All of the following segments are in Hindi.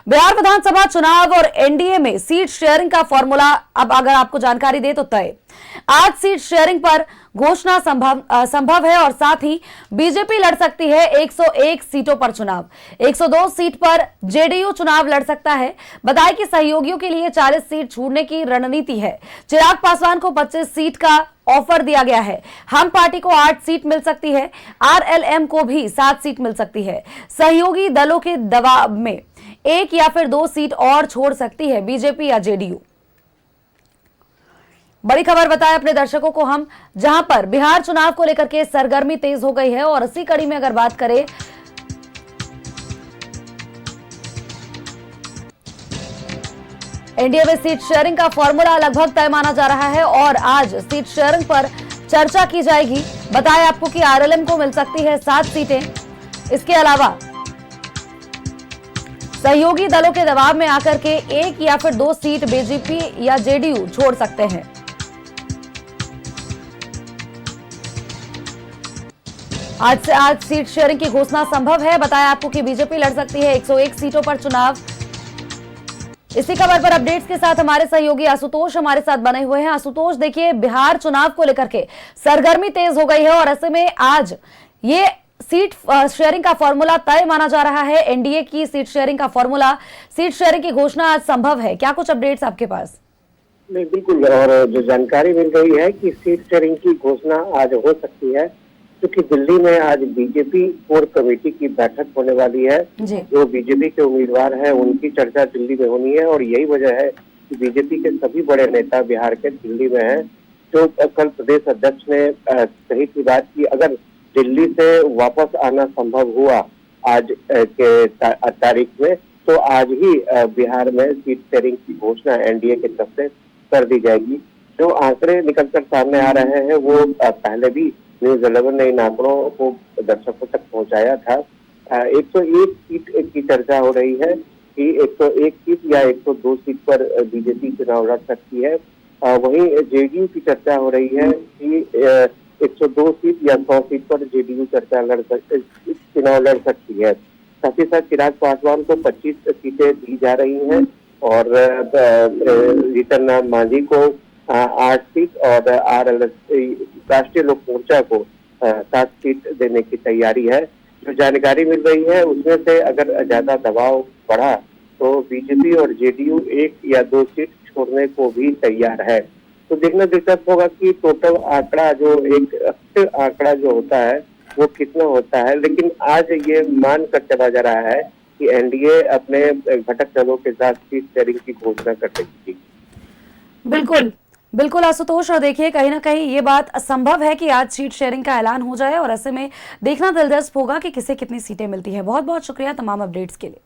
बिहार विधानसभा चुनाव और एनडीए में सीट शेयरिंग का फॉर्मूला अब अगर आपको जानकारी दे तो तय। आज सीट शेयरिंग पर घोषणा संभव है और साथ ही बीजेपी लड़ सकती है 101 सीटों पर चुनाव। 102 सीट पर जेडीयू चुनाव लड़ सकता है। बताएं कि सहयोगियों के लिए 40 सीट छोड़ने की रणनीति है। चिराग पासवान को 25 सीट का ऑफर दिया गया है। हम पार्टी को 8 सीट मिल सकती है। आरएलएम को भी 7 सीट मिल सकती है। सहयोगी दलों के दबाव में 1 या फिर 2 सीट और छोड़ सकती है बीजेपी या जेडीयू। बड़ी खबर बताएं अपने दर्शकों को हम, जहां पर बिहार चुनाव को लेकर के सरगर्मी तेज हो गई है और इसी कड़ी में अगर बात करें एनडीए में सीट शेयरिंग का फॉर्मूला लगभग तय माना जा रहा है और आज सीट शेयरिंग पर चर्चा की जाएगी। बताएं आपको कि आरएलएम को मिल सकती है 7 सीटें। इसके अलावा सहयोगी दलों के दबाव में आकर के 1 या फिर 2 सीट बीजेपी या जेडीयू छोड़ सकते हैं। आज सीट शेयरिंग की घोषणा संभव है। बताया आपको कि बीजेपी लड़ सकती है 101 सीटों पर चुनाव। इसी खबर पर अपडेट्स के साथ हमारे सहयोगी आशुतोष हमारे साथ बने हुए हैं। आशुतोष, देखिए बिहार चुनाव को लेकर के सरगर्मी तेज हो गई है और ऐसे में आज ये सीट शेयरिंग का फॉर्मूला तय माना जा रहा है। एनडीए की सीट शेयरिंग का फॉर्मूला, सीट शेयरिंग की घोषणा आज संभव है। क्या कुछ अपडेट्स आपके पास? नहीं, बिल्कुल। और जो जानकारी मिल रही है कि सीट शेयरिंग की घोषणा आज हो सकती है, क्योंकि दिल्ली में आज बीजेपी कोर कमेटी की बैठक होने वाली है। जो बीजेपी के उम्मीदवार हैं उनकी चर्चा दिल्ली में होनी है और यही वजह है कि बीजेपी के सभी बड़े नेता बिहार के दिल्ली में हैं। जो कल प्रदेश अध्यक्ष ने कही थी बात की, अगर दिल्ली से वापस आना संभव हुआ आज के तारीख में, तो आज ही बिहार में सीट शेयरिंग की घोषणा एनडीए की तरफ से कर दी जाएगी। जो आंकड़े निकलकर सामने आ रहे हैं वो पहले भी न्यूज 11 ने इन आंकड़ों को दर्शकों तक पहुंचाया था। 101 सीट की चर्चा हो रही है कि 101 सीट या 102 सीट पर बीजेपी चुनाव लड़ सकती है। वहीं जेडीयू की चर्चा हो रही है कि 102 सीट या 100 सीट पर जेडीयू चुनाव लड़ सकती है। साथ ही साथ चिराग पासवान को 25 सीटें दी जा रही हैं और जीतन मांझी को 8 सीट और राष्ट्रीय लोक मोर्चा को 7 सीट देने की तैयारी है। जो जानकारी मिल रही है उसमें से अगर ज्यादा दबाव बढ़ा तो बीजेपी और जेडीयू 1 या 2 सीट छोड़ने को भी तैयार है। तो देखना दिलचस्प होगा कि टोटल आंकड़ा जो होता है वो कितना होता है। लेकिन आज ये मान कर चला जा रहा है कि एनडीए अपने घटक दलों के साथ सीट शेयरिंग की घोषणा कर सकती। बिल्कुल आशुतोष, और देखिए कहीं ना कहीं ये बात असंभव है कि आज सीट शेयरिंग का ऐलान हो जाए और ऐसे में देखना दिलचस्प होगा कि किसे कितनी सीटें मिलती हैं। बहुत बहुत शुक्रिया तमाम अपडेट्स के लिए।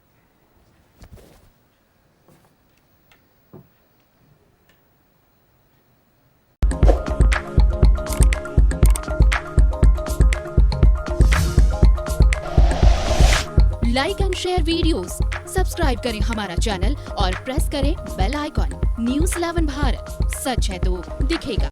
Like and share videos, subscribe करें हमारा चैनल और प्रेस करें बेल आइकॉन। न्यूज़ 11 भारत, सच है तो दिखेगा।